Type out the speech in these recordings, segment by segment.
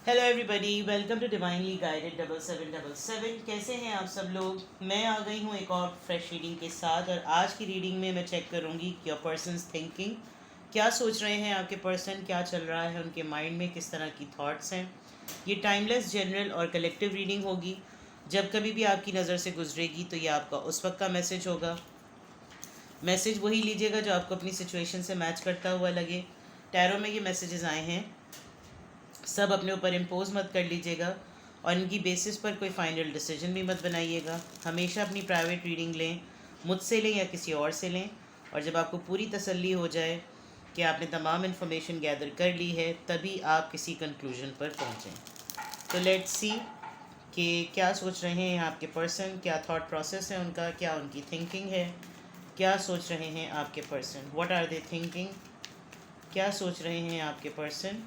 Hello everybody, welcome to divinely guided 7777। कैसे हैं आप सब लोग। मैं आ गई हूँ एक और फ्रेश रीडिंग के साथ, और आज की रीडिंग में मैं चेक करूँगी कि योर पर्सनस थिंकिंग, क्या सोच रहे हैं आपके पर्सन, क्या चल रहा है उनके माइंड में, किस तरह की थॉट्स हैं। ये टाइमलेस, जनरल और कलेक्टिव रीडिंग होगी। जब कभी भी आपकी नज़र से गुजरेगी तो ये आपका उस वक्त का मैसेज होगा। मैसेज वही लीजिएगा जो आपको अपनी सिचुएशन से मैच करता हुआ लगे। टैरो में ये मैसेजेस आए हैं, सब अपने ऊपर इम्पोज मत कर लीजिएगा और इनकी बेसिस पर कोई फाइनल डिसीजन भी मत बनाइएगा। हमेशा अपनी प्राइवेट रीडिंग लें, मुझसे लें या किसी और से लें, और जब आपको पूरी तसल्ली हो जाए कि आपने तमाम इन्फॉर्मेशन गैदर कर ली है, तभी आप किसी कंक्लूजन पर पहुँचें। तो लेट्स सी कि क्या सोच रहे हैं आपके पर्सन, क्या थॉट प्रोसेस है उनका, क्या उनकी थिंकिंग है, क्या सोच रहे हैं आपके person, what are they thinking, क्या सोच रहे हैं आपके पर्सन।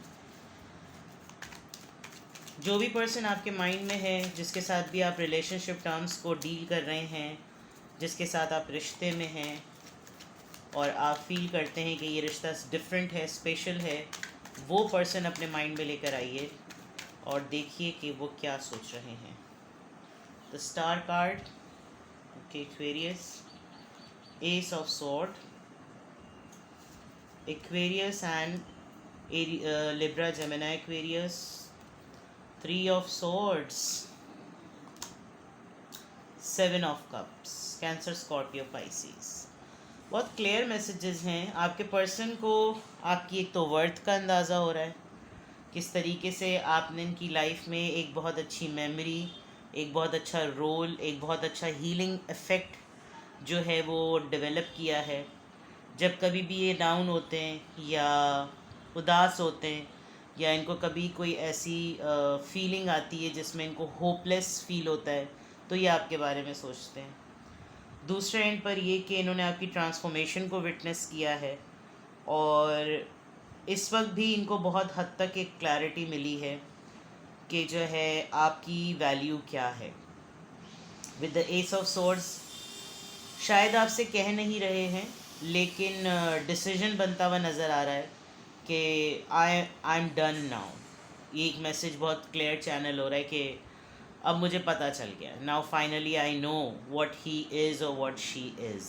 जो भी पर्सन आपके माइंड में है, जिसके साथ भी आप रिलेशनशिप टर्म्स को डील कर रहे हैं, जिसके साथ आप रिश्ते में हैं और आप फील करते हैं कि ये रिश्ता डिफरेंट है, स्पेशल है, वो पर्सन अपने माइंड में लेकर आइए और देखिए कि वो क्या सोच रहे हैं। The star card, okay, Aquarius, S of sword, Aquarius and Libra, Gemini, Aquarius, Three of Swords, Seven of Cups, cancer, Scorpio, Pisces. बहुत क्लियर मैसेजेस हैं। आपके पर्सन को आपकी एक तो वर्थ का अंदाज़ा हो रहा है, किस तरीके से आपने इनकी लाइफ में एक बहुत अच्छी मेमोरी, एक बहुत अच्छा रोल, एक बहुत अच्छा हीलिंग इफ़ेक्ट जो है वो डेवलप किया है। जब कभी भी ये डाउन होते हैं या उदास होते हैं, या इनको कभी कोई ऐसी फीलिंग आती है जिसमें इनको होपलेस फील होता है, तो ये आपके बारे में सोचते हैं। दूसरे एंड पर ये कि इन्होंने आपकी ट्रांसफॉर्मेशन को विटनेस किया है, और इस वक्त भी इनको बहुत हद तक एक क्लैरिटी मिली है कि जो है आपकी वैल्यू क्या है। With the ace of swords, शायद आपसे कह नहीं रहे हैं, लेकिन डिसीजन बनता हुआ नज़र आ रहा है कि आई एम डन नाउ। ये एक मैसेज बहुत क्लियर चैनल हो रहा है कि अब मुझे पता चल गया, now finally I know what he is और व्हाट शी इज़।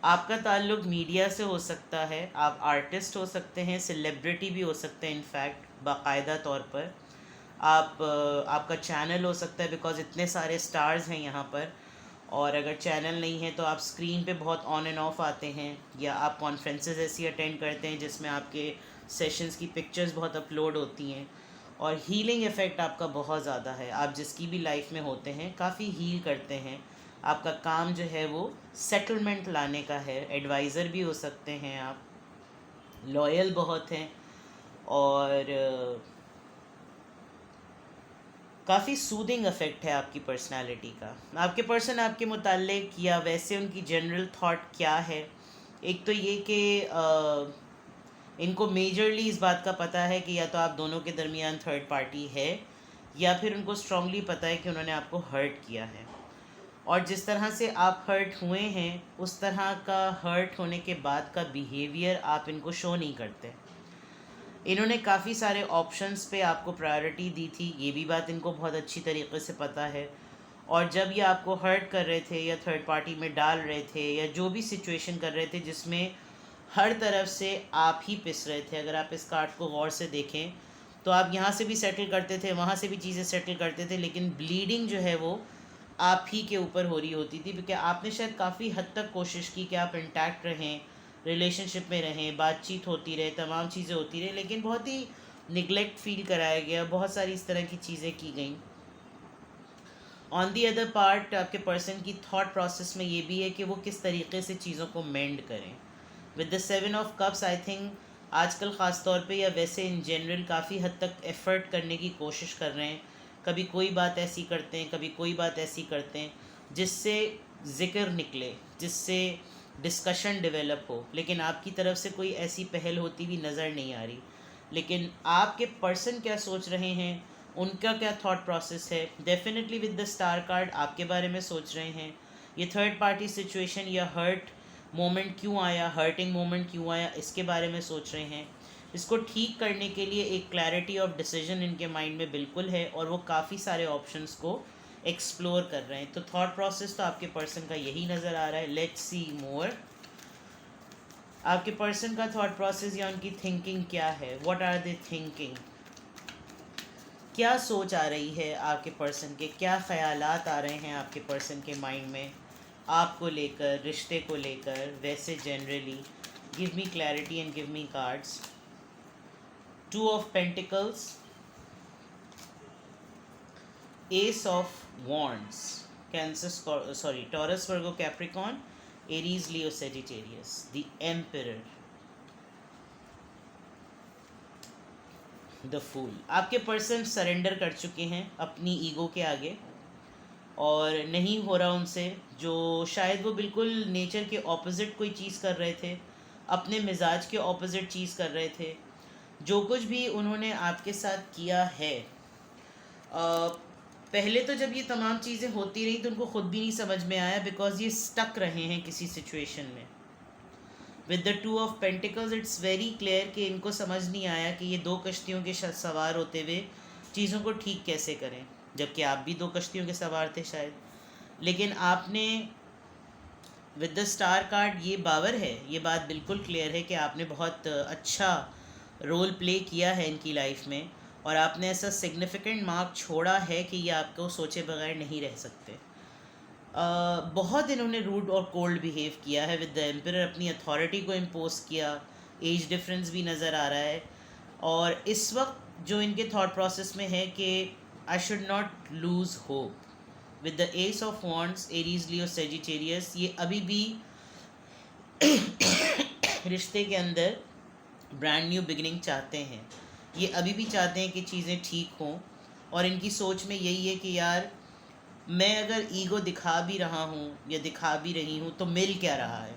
आपका ताल्लुक़ मीडिया से हो सकता है, आप आर्टिस्ट हो सकते हैं, सेलिब्रिटी भी हो सकते हैं, इनफैक्ट बाकायदा तौर पर आपका चैनल हो सकता है, बिकॉज इतने सारे स्टार्स हैं यहाँ पर। और अगर चैनल नहीं है तो आप स्क्रीन पे बहुत ऑन एंड ऑफ आते हैं, या आप कॉन्फ्रेंसेस ऐसी अटेंड करते हैं जिसमें आपके सेशंस की पिक्चर्स बहुत अपलोड होती हैं, और हीलिंग इफ़ेक्ट आपका बहुत ज़्यादा है। आप जिसकी भी लाइफ में होते हैं काफ़ी हील करते हैं। आपका काम जो है वो सेटलमेंट लाने का है। एडवाइज़र भी हो सकते हैं आप, लॉयल बहुत हैं, और काफ़ी सूदिंग इफ़ेक्ट है आपकी पर्सनालिटी का। आपके पर्सन आपके मुताल्लिक या वैसे उनकी जनरल थॉट क्या है। एक तो ये कि इनको मेजरली इस बात का पता है कि या तो आप दोनों के दरमियान थर्ड पार्टी है, या फिर उनको स्ट्रांगली पता है कि उन्होंने आपको हर्ट किया है, और जिस तरह से आप हर्ट हुए हैं उस तरह का हर्ट होने के बाद का बिहेवियर आप इनको शो नहीं करते। इन्होंने काफ़ी सारे ऑप्शंस पे आपको प्रायोरिटी दी थी, ये भी बात इनको बहुत अच्छी तरीके से पता है। और जब ये आपको हर्ट कर रहे थे या थर्ड पार्टी में डाल रहे थे, या जो भी सिचुएशन कर रहे थे जिसमें हर तरफ से आप ही पिस रहे थे, अगर आप इस कार्ड को गौर से देखें तो आप यहाँ से भी सेटल करते थे, वहाँ से भी चीज़ें सेटल करते थे, लेकिन ब्लीडिंग जो है वो आप ही के ऊपर हो रही होती थी, क्योंकि आपने शायद काफ़ी हद तक कोशिश की कि आप इंटैक्ट रहें, रिलेशनशिप में रहें, बातचीत होती रहे, तमाम चीज़ें होती रहे, लेकिन बहुत ही निगलेक्ट फील कराया गया, बहुत सारी इस तरह की चीज़ें की गई। ऑन दी अदर पार्ट, आपके पर्सन की थॉट प्रोसेस में ये भी है कि वो किस तरीके से चीज़ों को मेंड करें। With the 7 of cups, I think आजकल ख़ास तौर पे या वैसे इन जनरल काफ़ी हद तक एफ़र्ट करने की कोशिश कर रहे हैं। कभी कोई बात ऐसी करते हैं, कभी कोई बात ऐसी करते हैं जिससे ज़िक्र निकले, जिससे डिस्कशन डेवलप हो, लेकिन आपकी तरफ से कोई ऐसी पहल होती हुई नज़र नहीं आ रही। लेकिन आपके पर्सन क्या सोच रहे हैं, उनका क्या थॉट प्रोसेस है। Definitely with the star card आपके बारे में सोच रहे हैं। ये थर्ड पार्टी सिचुएशन या हर्ट मोमेंट क्यों आया, हर्टिंग मोमेंट क्यों आया, इसके बारे में सोच रहे हैं। इसको ठीक करने के लिए एक क्लैरिटी ऑफ डिसीजन इनके माइंड में बिल्कुल है और वो काफ़ी सारे ऑप्शंस को एक्सप्लोर कर रहे हैं। तो थॉट प्रोसेस तो आपके पर्सन का यही नज़र आ रहा है। लेट्स सी मोर। आपके पर्सन का थॉट प्रोसेस या उनकी थिंकिंग क्या है? What are they thinking? क्या सोच आ रही है आपके पर्सन के, क्या ख़यालात आ रहे हैं आपके पर्सन के माइंड में आपको लेकर, रिश्ते को लेकर, वैसे generally? Give me clarity and give me cards. 2 of pentacles, ace of wands, Cancer sorry Taurus Virgo Capricorn, Aries Leo Sagittarius, the emperor, the fool. आपके पर्सन सरेंडर कर चुके हैं अपनी ईगो के आगे और नहीं हो रहा उनसे, जो शायद वो बिल्कुल नेचर के ऑपोजिट कोई चीज़ कर रहे थे, अपने मिजाज के ऑपोजिट चीज़ कर रहे थे। जो कुछ भी उन्होंने आपके साथ किया है, पहले तो जब ये तमाम चीज़ें होती रही तो उनको ख़ुद भी नहीं समझ में आया, बिकॉज ये स्टक रहे हैं किसी सिचुएशन में। With the 2 of pentacles it's very clear कि इनको समझ नहीं आया कि ये 2 कश्तियों के सवार होते हुए चीज़ों को ठीक कैसे करें, जबकि आप भी 2 कश्तियों के सवार थे शायद। लेकिन आपने विद द स्टार कार्ड, ये बावर है, ये बात बिल्कुल क्लियर है कि आपने बहुत अच्छा रोल प्ले किया है इनकी लाइफ में और आपने ऐसा सिग्निफिकेंट मार्क छोड़ा है कि ये आपको सोचे बगैर नहीं रह सकते। बहुत इन्होंने रूड और कोल्ड बिहेव किया है विद द एम्परर, अपनी अथॉरिटी को इम्पोज किया, एज डिफरेंस भी नज़र आ रहा है। और इस वक्त जो इनके थॉट प्रोसेस में है कि I should not lose hope, with the ace of wands, Aries Leo Sagittarius, ये अभी भी रिश्ते के अंदर ब्रांड न्यू बिगिनिंग चाहते हैं। ये अभी भी चाहते हैं कि चीज़ें ठीक हों और इनकी सोच में यही है कि यार मैं अगर ईगो दिखा भी रहा हूँ या दिखा भी रही हूँ तो मिल क्या रहा है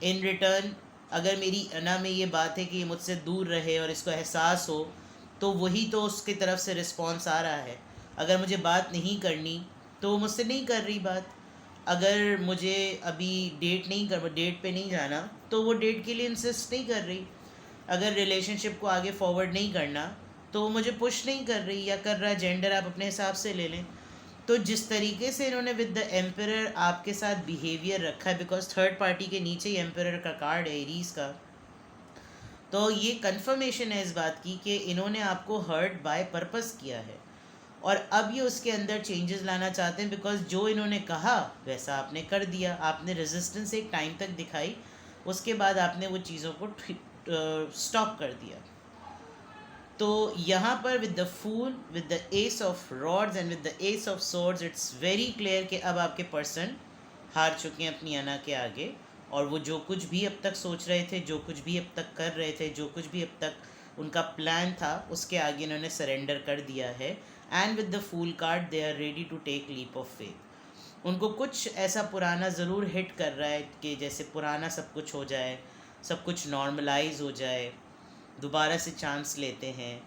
इन रिटर्न? अगर मेरी अना में ये बात है कि ये मुझसे दूर रहे और इसको एहसास हो, तो वही तो उसकी तरफ से रिस्पॉन्स आ रहा है। अगर मुझे बात नहीं करनी तो वो मुझसे नहीं कर रही बात। अगर मुझे अभी डेट पे नहीं जाना तो वो डेट के लिए इंसिस्ट नहीं कर रही। अगर रिलेशनशिप को आगे फॉरवर्ड नहीं करना तो वो मुझे पुश नहीं कर रही, या कर रहा है, जेंडर आप अपने हिसाब से ले लें। तो जिस तरीके से इन्होंने विद द एम्परर आपके साथ बिहेवियर रखा है, बिकॉज थर्ड पार्टी के नीचे ही एम्परर का कार्ड है, एरीज का, तो ये कंफर्मेशन है इस बात की कि इन्होंने आपको हर्ट बाय पर्पस किया है और अब ये उसके अंदर चेंजेस लाना चाहते हैं, बिकॉज जो इन्होंने कहा वैसा आपने कर दिया। आपने रेजिस्टेंस एक टाइम तक दिखाई, उसके बाद आपने वो चीज़ों को स्टॉप कर दिया। तो यहाँ पर with the fool, with the ace of rods and with the ace of swords, it's very clear कि अब आपके पर्सन हार चुके हैं अपनी अना के आगे, और वो जो कुछ भी अब तक सोच रहे थे, जो कुछ भी अब तक कर रहे थे, जो कुछ भी अब तक उनका प्लान था, उसके आगे इन्होंने सरेंडर कर दिया है। And with the fool card they are ready to take leap of faith. उनको कुछ ऐसा पुराना ज़रूर हिट कर रहा है कि जैसे पुराना सब कुछ हो जाए, सब कुछ नॉर्मलाइज हो जाए, दोबारा से चांस लेते हैं।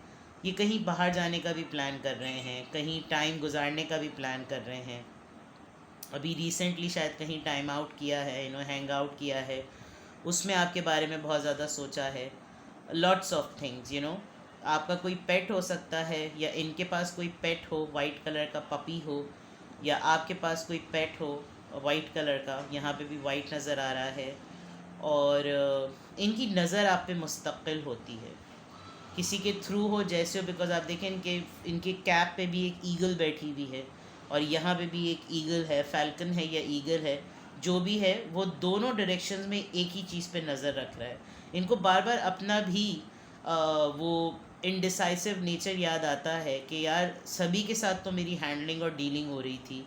ये कहीं बाहर जाने का भी प्लान कर रहे हैं, कहीं टाइम गुजारने का भी प्लान कर रहे हैं। अभी रिसेंटली शायद कहीं टाइम आउट किया है, हैंग आउट किया है, उसमें आपके बारे में बहुत ज़्यादा सोचा है। लॉट्स ऑफ थिंग्स, आपका कोई पेट हो सकता है, या इनके पास कोई पेट हो, वाइट कलर का पपी हो, या आपके पास कोई पेट हो वाइट कलर का, यहाँ पे भी वाइट नज़र आ रहा है। और इनकी नज़र आप पे मुस्तकिल होती है, किसी के थ्रू हो, जैसे हो, बिकॉज आप देखें इनके कैप पे भी एक ईगल बैठी हुई है और यहाँ पे भी एक ईगल है, फैल्कन है या ईगल है, जो भी है, वो दोनों डायरेक्शंस में एक ही चीज़ पे नज़र रख रहा है। इनको बार बार अपना भी वो इनडिसाइसिव नेचर याद आता है कि यार सभी के साथ तो मेरी हैंडलिंग और डीलिंग हो रही थी,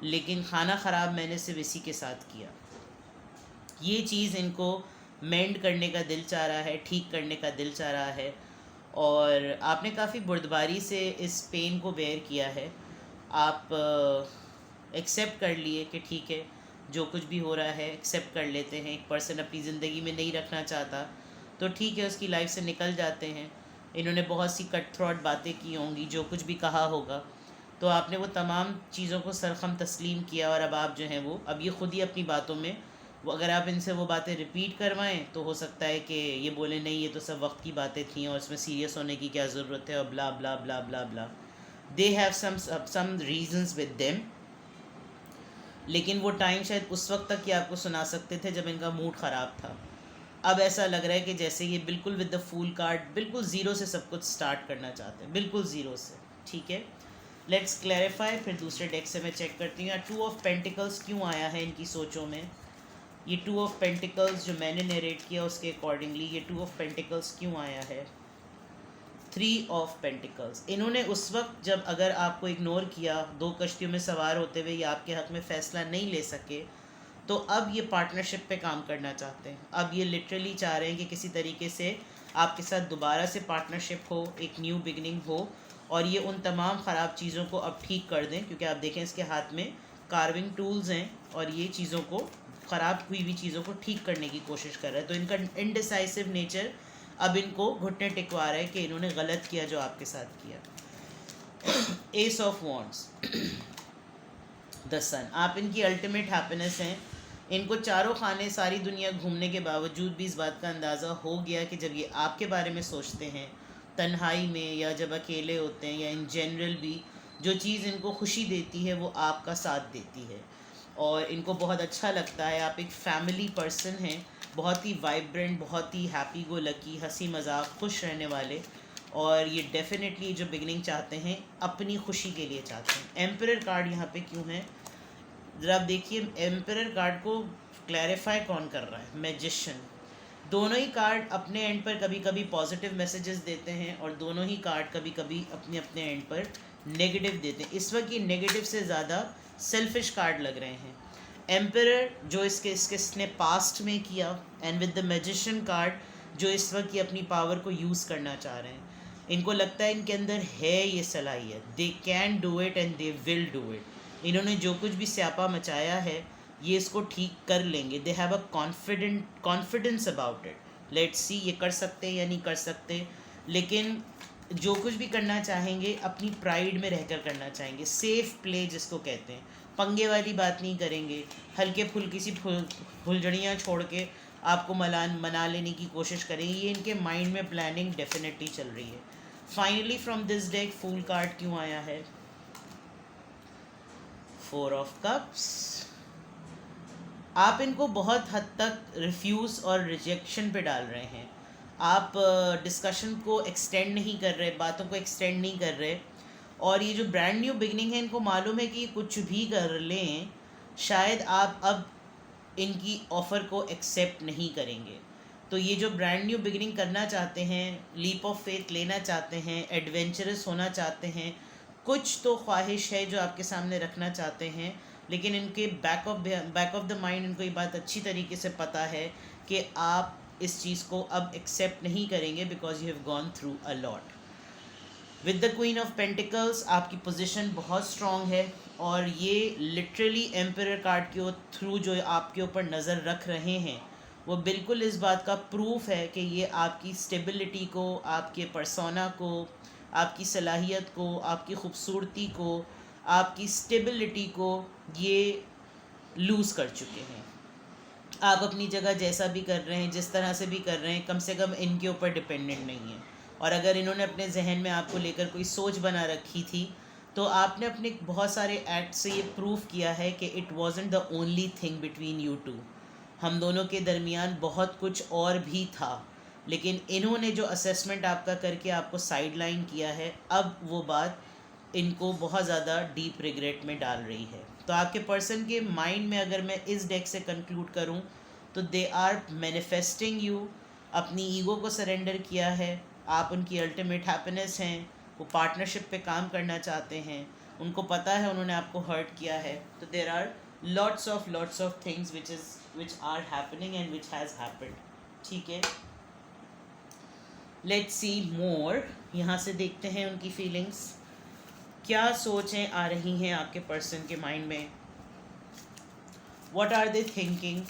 लेकिन खाना ख़राब मैंने सिर्फ इसी के साथ किया। ये चीज़ इनको मेंड करने का दिल चाह रहा है, ठीक करने का दिल चाह रहा है, और आपने काफ़ी बुर्दबारी से इस पेन को बेयर किया है। आप एक्सेप्ट कर लिए कि ठीक है, जो कुछ भी हो रहा है एक्सेप्ट कर लेते हैं। एक पर्सन अपनी ज़िंदगी में नहीं रखना चाहता तो ठीक है, उसकी लाइफ से निकल जाते हैं। इन्होंने बहुत सी कट थ्रोट बातें की होंगी, जो कुछ भी कहा होगा, तो आपने वो तमाम चीज़ों को सरखम तस्लीम किया और अब आप जो हैं वो अब ये ख़ुद ही अपनी बातों में वो अगर आप इनसे वो बातें रिपीट करवाएं तो हो सकता है कि ये बोले नहीं, ये तो सब वक्त की बातें थी और इसमें सीरियस होने की क्या ज़रूरत है, और blah blah blah blah blah. They have some reasons with them, लेकिन वो टाइम शायद उस वक्त तक ही आपको सुना सकते थे जब इनका मूड ख़राब था। अब ऐसा लग रहा है कि जैसे ये बिल्कुल विद द फूल कार्ड बिल्कुल ज़ीरो से सब कुछ स्टार्ट करना चाहते हैं, बिल्कुल ज़ीरो से। ठीक है, लेट्स क्लैरिफाई। फिर दूसरे डेक से मैं चेक करती हूँ टू ऑफ पेंटिकल्स क्यों आया है इनकी सोचों में। ये टू ऑफ पेंटिकल्स जो मैंने नरेट किया उसके अकॉर्डिंगली ये टू ऑफ पेंटिकल्स क्यों आया है। थ्री ऑफ पेंटिकल्स, इन्होंने उस वक्त जब अगर आपको इग्नोर किया, दो कश्तियों में सवार होते हुए ये आपके हक़ में फ़ैसला नहीं ले सके, तो अब ये पार्टनरशिप पे काम करना चाहते हैं। अब ये लिटरली चाह रहे हैं कि किसी तरीके से आपके साथ दोबारा से पार्टनरशिप हो, एक न्यू बिगनिंग हो, और ये उन तमाम ख़राब चीज़ों को अब ठीक कर दें, क्योंकि आप देखें इसके हाथ में कार्विंग टूल्स हैं और ये चीज़ों को, ख़राब हुई हुई चीज़ों को ठीक करने की कोशिश कर रहा है। तो इनका इनडिसाइसिव नेचर अब इनको घुटने टिकवा रहा है कि इन्होंने गलत किया जो आपके साथ किया। एस ऑफ वॉन्ड्स, द सन, आप इनकी अल्टीमेट हैप्पीनेस हैं। इनको चारों खाने सारी दुनिया घूमने के बावजूद भी इस बात का अंदाज़ा हो गया कि जब ये आपके बारे में सोचते हैं तन्हाई में, या जब अकेले होते हैं, या इन जनरल भी, जो चीज़ इनको खुशी देती है वो आपका साथ देती है और इनको बहुत अच्छा लगता है। आप एक फैमिली पर्सन हैं, बहुत ही वाइब्रेंट, बहुत ही हैप्पी गो लकी, हंसी मजाक, खुश रहने वाले, और ये डेफिनेटली जो बिगनिंग चाहते हैं अपनी खुशी के लिए चाहते हैं। एम्परर कार्ड यहाँ पे क्यों है ज़रा आप देखिए। एम्परर कार्ड को क्लैरिफाई कौन कर रहा है, मैजिशियन। दोनों ही कार्ड अपने एंड पर कभी कभी पॉजिटिव मैसेजेस देते हैं और दोनों ही कार्ड कभी कभी अपने अपने एंड पर नेगेटिव देते हैं। इस वक्त ये नेगेटिव से ज़्यादा सेल्फिश कार्ड लग रहे हैं। एम्परर जो इसने पास्ट में किया, and with the magician card जो इस वक्त ये अपनी पावर को यूज़ करना चाह रहे हैं। इनको लगता है इनके अंदर है ये सलाहियत, they can do it and they will do it. इन्होंने जो कुछ भी स्यापा मचाया है ये इसको ठीक कर लेंगे। They have a confidence about it. Let's see ये कर सकते हैं या नहीं कर सकते, लेकिन जो कुछ भी करना चाहेंगे अपनी प्राइड में रहकर करना चाहेंगे। सेफ प्ले जिसको कहते हैं, पंगे वाली बात नहीं करेंगे। हल्के फुल्की सी फुलझड़ियाँ छोड़ के आपको मना लेने की कोशिश करेंगे। ये इनके माइंड में प्लानिंग डेफिनेटली चल रही है। Finally from this deck fool card क्यों आया है, फोर ऑफ कप्स। आप इनको बहुत हद तक रिफ्यूज़ और रिजेक्शन पे डाल रहे हैं। आप डिस्कशन को एक्सटेंड नहीं कर रहे, बातों को एक्सटेंड नहीं कर रहे, और ये जो ब्रांड न्यू बिगनिंग है इनको मालूम है कि कुछ भी कर लें शायद आप अब इनकी ऑफ़र को एक्सेप्ट नहीं करेंगे। तो ये जो ब्रांड न्यू बिगनिंग करना चाहते हैं, लीप ऑफ फेथ लेना चाहते हैं, एडवेंचरस होना चाहते हैं, कुछ तो ख्वाहिश है जो आपके सामने रखना चाहते हैं, लेकिन इनके बैक ऑफ द माइंड इनको ये बात अच्छी तरीके से पता है कि आप इस चीज़ को अब एक्सेप्ट नहीं करेंगे, because you have gone through a lot. With the queen of pentacles आपकी पोजीशन बहुत स्ट्रॉन्ग है, और ये लिटरली एम्परर कार्ड के थ्रू जो आपके ऊपर नज़र रख रहे हैं वो बिल्कुल इस बात का प्रूफ है कि ये आपकी स्टेबिलिटी को, आपके पर्सोना को, आपकी सलाहियत को, आपकी खूबसूरती को, आपकी स्टेबिलिटी को ये लूज़ कर चुके हैं। आप अपनी जगह जैसा भी कर रहे हैं, जिस तरह से भी कर रहे हैं, कम से कम इनके ऊपर डिपेंडेंट नहीं है। और अगर इन्होंने अपने जहन में आपको लेकर कोई सोच बना रखी थी तो आपने अपने बहुत सारे एक्ट से ये प्रूव किया है कि it wasn't the only thing between you two. हम दोनों के दरमियान बहुत कुछ और भी था, लेकिन इन्होंने जो असेसमेंट आपका करके आपको साइड लाइन किया है, अब वो बात इनको बहुत ज़्यादा डीप रिग्रेट में डाल रही है। तो आपके पर्सन के माइंड में अगर मैं इस डेक से कंक्लूड करूं तो दे आर मैनिफेस्टिंग यू, अपनी ईगो को सरेंडर किया है, आप उनकी अल्टीमेट हैप्पीनेस हैं, वो पार्टनरशिप पे काम करना चाहते हैं, उनको पता है उन्होंने आपको हर्ट किया है। तो there are lots of things which are happening and which has happened। ठीक है, let's see more। यहाँ से देखते हैं उनकी फीलिंग्स, क्या सोचें आ रही हैं आपके पर्सन के माइंड में, what are they thinking।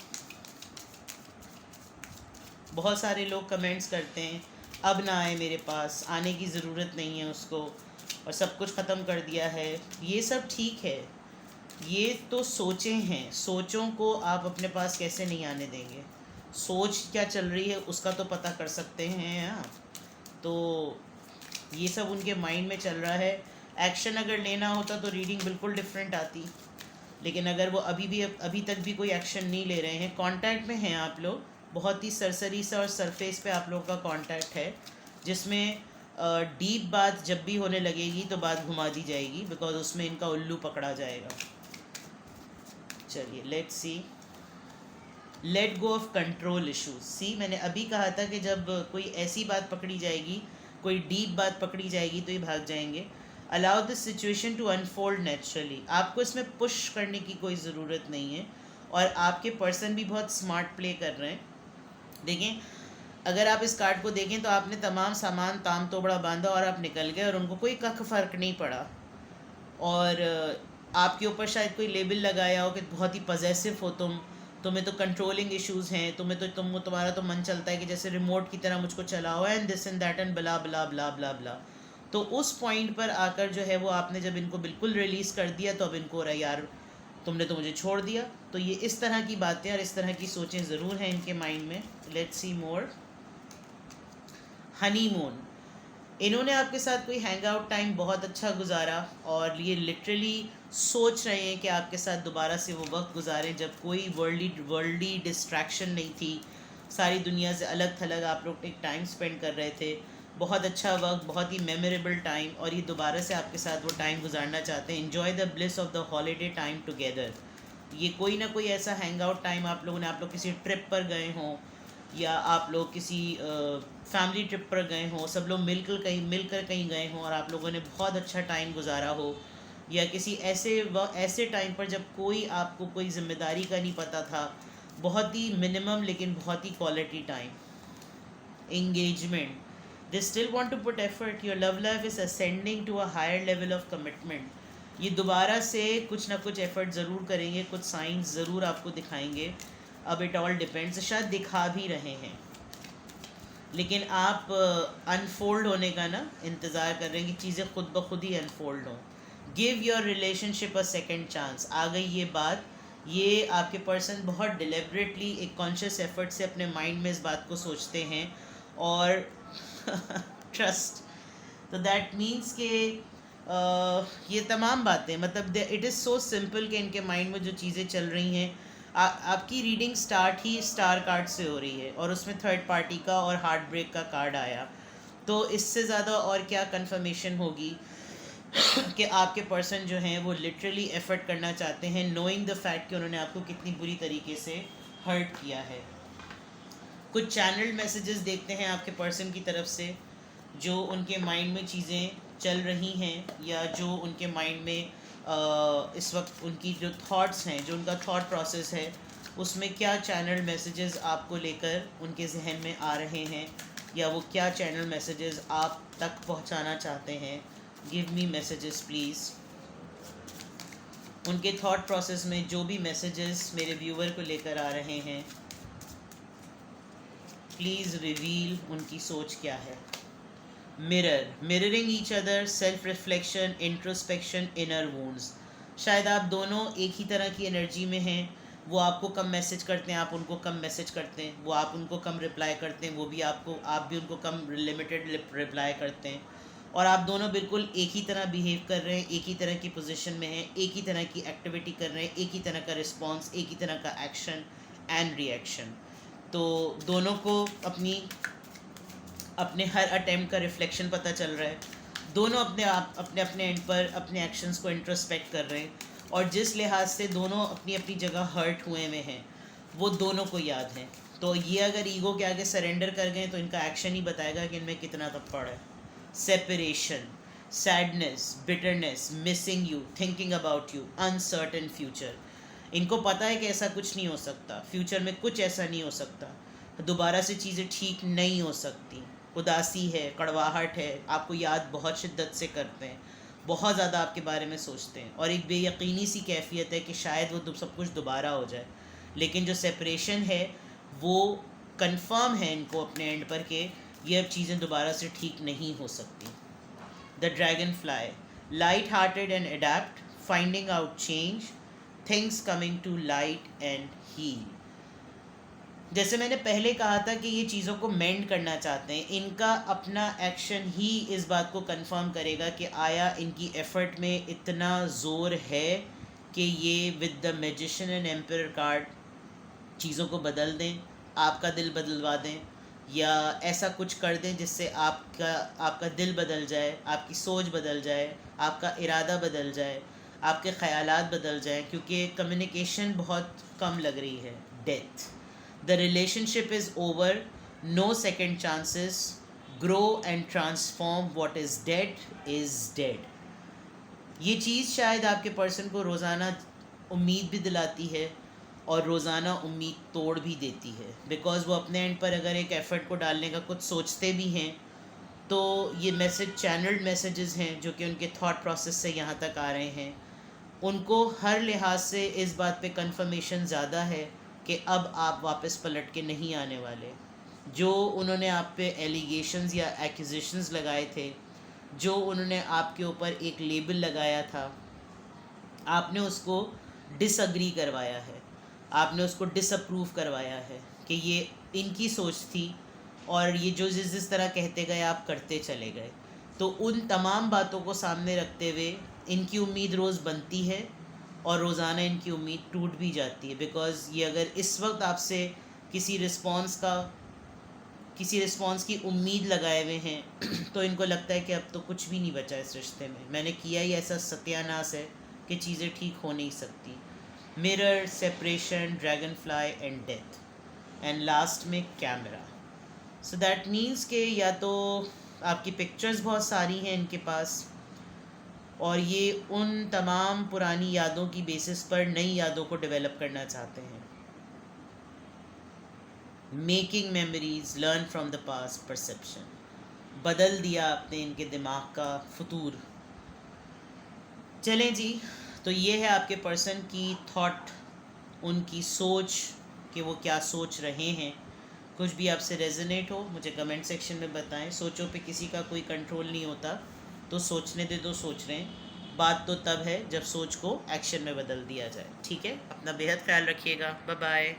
बहुत सारे लोग कमेंट्स करते हैं अब ना आए मेरे पास, आने की ज़रूरत नहीं है उसको, और सब कुछ ख़त्म कर दिया है। ये सब ठीक है, ये तो सोचें हैं, सोचों को आप अपने पास कैसे नहीं आने देंगे? सोच क्या चल रही है उसका तो पता कर सकते हैं आप। तो ये सब उनके माइंड में चल रहा है। एक्शन अगर लेना होता तो रीडिंग बिल्कुल डिफरेंट आती, लेकिन अगर वो अभी तक भी कोई एक्शन नहीं ले रहे हैं, कांटेक्ट में हैं आप लोग, बहुत ही सरसरी सा और सरफेस पे आप लोगों का कांटेक्ट है, जिसमें डीप बात जब भी होने लगेगी तो बात घुमा दी जाएगी, बिकॉज उसमें इनका उल्लू पकड़ा जाएगा। चलिए let's see. Let go of control issues. See, मैंने अभी कहा था कि जब कोई ऐसी बात पकड़ी जाएगी, कोई डीप बात पकड़ी जाएगी तो ये भाग जाएंगे। Allow this situation to unfold naturally. आपको इसमें पुश करने की कोई ज़रूरत नहीं है, और आपके पर्सन भी बहुत स्मार्ट प्ले कर रहे हैं। देखें, अगर आप इस कार्ड को देखें तो आपने तमाम सामान ताम तोबड़ा बांधा और आप निकल गए और उनको कोई कख फ़र्क नहीं पड़ा। और आपके ऊपर शायद कोई लेबल लगाया हो कि बहुत ही पजेसिव हो तुम्हें तो कंट्रोलिंग इश्यूज़ हैं, तुम्हारा तो मन चलता है कि जैसे रिमोट की तरह मुझको चलाओ, and this and that and blah blah blah blah blah. तो उस पॉइंट पर आकर जो है वो आपने जब इनको बिल्कुल रिलीज़ कर दिया तो अब इनको हो रहा है यार तुमने तो मुझे छोड़ दिया। तो ये इस तरह की बातें और इस तरह की सोचें ज़रूर हैं इनके माइंड में। Let's see more. हनीमून। इन्होंने आपके साथ कोई हैंग आउट टाइम बहुत अच्छा गुजारा, और ये लिटरली सोच रहे हैं कि आपके साथ दोबारा से वो वक्त गुजारें जब कोई वर्ल्डी डिस्ट्रैक्शन नहीं थी, सारी दुनिया से अलग थलग आप लोग एक टाइम स्पेंड कर रहे थे, बहुत अच्छा वक्त, बहुत ही मेमोरेबल टाइम, और ये दोबारा से आपके साथ वो टाइम गुजारना चाहते हैं। Enjoy the bliss of the holiday time together. ये कोई ना कोई ऐसा हैंग आउट टाइम आप लोग किसी ट्रिप पर गए हों, या आप लोग किसी फैमिली ट्रिप पर गए हों, सब लोग मिलकर कहीं गए हों और आप लोगों ने बहुत अच्छा टाइम गुजारा हो, या किसी ऐसे टाइम पर जब कोई आपको कोई ज़िम्मेदारी का नहीं पता था, बहुत ही मिनिमम लेकिन बहुत ही quality time. Engagement. They still want to put effort. Your love life is ascending to a higher level of commitment. ये दोबारा से कुछ ना कुछ एफर्ट ज़रूर करेंगे, कुछ साइंस ज़रूर आपको दिखाएंगे। अब इट ऑल डिपेंड्स, शायद दिखा भी रहे हैं, लेकिन आप अनफोल्ड होने का ना इंतज़ार कर रहे हैं कि चीज़ें खुद ब खुद ही अनफोल्ड हों। Give your relationship a second chance. आ गई ये बात। ये आपके पर्सन बहुत डिलिबरेटली एक कॉन्शियस एफर्ट से अपने माइंड में इस बात को सोचते हैं, और ट्रस्ट। तो दैट मीन्स कि ये तमाम बातें, मतलब इट इज़ सो सिंपल कि इनके माइंड में जो चीज़ें चल रही हैं, आपकी रीडिंग स्टार्ट ही स्टार कार्ड से हो रही है, और उसमें थर्ड पार्टी का और हार्ट ब्रेक का कार्ड आया। तो इससे ज़्यादा और क्या कंफर्मेशन होगी कि आपके पर्सन जो हैं वो लिटरली एफर्ट करना चाहते हैं, नोइंग द फैक्ट कि उन्होंने आपको कितनी बुरी तरीके से हर्ट किया है। कुछ चैनल्ड मैसेजेस देखते हैं आपके पर्सन की तरफ से, जो उनके माइंड में चीज़ें चल रही हैं, या जो उनके माइंड में इस वक्त उनकी जो थॉट्स हैं, जो उनका थॉट प्रोसेस है, उसमें क्या चैनल मैसेजेस आपको लेकर उनके जहन में आ रहे हैं, या वो क्या चैनल मैसेजेस आप तक पहुंचाना चाहते हैं। Give me messages please. उनके थॉट प्रोसेस में जो भी मैसेजेस मेरे व्यूवर को लेकर आ रहे हैं, प्लीज़ रिवील उनकी सोच क्या है। Mirroring each other, self reflection, introspection, inner wounds. शायद आप दोनों एक ही तरह की एनर्जी में हैं। वो आपको कम मैसेज करते हैं, आप उनको कम मैसेज करते हैं। वो आप उनको कम रिप्लाई करते हैं, आप भी उनको कम लिमिटेड रिप्लाई करते हैं। और आप दोनों बिल्कुल एक ही तरह बिहेव कर रहे हैं, एक ही तरह की पोजीशन में हैं, एक ही तरह की एक्टिविटी कर रहे हैं, एक ही तरह का रिस्पॉन्स, एक ही तरह का एक्शन एंड रिएक्शन। तो दोनों को अपने हर अटेम्प्ट का रिफ्लेक्शन पता चल रहा है। दोनों अपने एंड पर अपने एक्शंस को इंट्रोस्पेक्ट कर रहे हैं, और जिस लिहाज से दोनों अपनी अपनी जगह हर्ट हुए में हैं, वो दोनों को याद है। तो ये अगर ईगो के आगे सरेंडर कर गए तो इनका एक्शन ही बताएगा कि इनमें कितना तपड़ है। Separation, sadness, bitterness, missing you, thinking about you, uncertain future. इनको पता है कि ऐसा कुछ नहीं हो सकता, फ्यूचर में कुछ ऐसा नहीं हो सकता, दोबारा से चीज़ें ठीक नहीं हो सकती। उदासी है, कड़वाहट है, आपको याद बहुत शिद्दत से करते हैं, बहुत ज़्यादा आपके बारे में सोचते हैं, और एक बेयकीनी सी कैफियत है कि शायद वो सब कुछ दोबारा हो जाए। लेकिन जो सेपरेशन है वो कंफर्म है इनको अपने एंड पर कि ये अब चीज़ें दोबारा से ठीक नहीं हो सकती। The dragonfly, light hearted and adept, finding out change, things coming to light and heal. जैसे मैंने पहले कहा था कि ये चीज़ों को मेंड करना चाहते हैं, इनका अपना एक्शन ही इस बात को कंफर्म करेगा कि आया इनकी एफर्ट में इतना ज़ोर है कि ये with the magician and empire card चीज़ों को बदल दें, आपका दिल बदलवा दें, या ऐसा कुछ कर दें जिससे आपका दिल बदल जाए, आपकी सोच बदल जाए, आपका इरादा बदल जाए, आपके ख़यालात बदल जाएं, क्योंकि कम्युनिकेशन बहुत कम लग रही है। Death, the relationship is over, no second chances, grow and transform, what is dead is dead. ये चीज़ शायद आपके पर्सन को रोज़ाना उम्मीद भी दिलाती है और रोज़ाना उम्मीद तोड़ भी देती है, बिकॉज़ वो अपने एंड पर अगर एक एफ़र्ट को डालने का कुछ सोचते भी हैं तो ये मैसेज चैनल्ड मैसेजेस हैं जो कि उनके थॉट प्रोसेस से यहाँ तक आ रहे हैं। उनको हर लिहाज से इस बात पे कंफर्मेशन ज़्यादा है कि अब आप वापस पलट के नहीं आने वाले। जो उन्होंने आप पे एलिगेशंस या एक्यूजेशंस लगाए थे, जो उन्होंने आपके ऊपर एक लेबल लगाया था, आपने उसको डिसअग्री करवाया है, आपने उसको डिसअप्रूव करवाया है कि ये इनकी सोच थी और ये जो जिस तरह कहते गए आप करते चले गए। तो उन तमाम बातों को सामने रखते हुए इनकी उम्मीद रोज़ बनती है और रोज़ाना इनकी उम्मीद टूट भी जाती है, बिकॉज़ ये अगर इस वक्त आपसे किसी रिस्पॉन्स की उम्मीद लगाए हुए हैं तो इनको लगता है कि अब तो कुछ भी नहीं बचा इस रिश्ते में, मैंने किया ही ऐसा सत्यानाश है कि चीज़ें ठीक हो नहीं सकती। Mirror, separation, dragon fly and death, and last में कैमरा। सो दैट मीन्स कि या तो आपकी पिक्चर्स बहुत सारी हैं इनके पास और ये उन तमाम पुरानी यादों की बेसिस पर नई यादों को डेवलप करना चाहते हैं। Making memories, learn from the past, perception. बदल दिया आपने इनके दिमाग का फतूर। चलें जी, तो ये है आपके पर्सन की थॉट, उनकी सोच कि वो क्या सोच रहे हैं। कुछ भी आपसे रेजोनेट हो मुझे कमेंट सेक्शन में बताएं। सोचों पे किसी का कोई कंट्रोल नहीं होता, तो सोचने दे दो, सोच रहे हैं। बात तो तब है जब सोच को एक्शन में बदल दिया जाए। ठीक है, अपना बेहद ख्याल रखिएगा। Bye bye.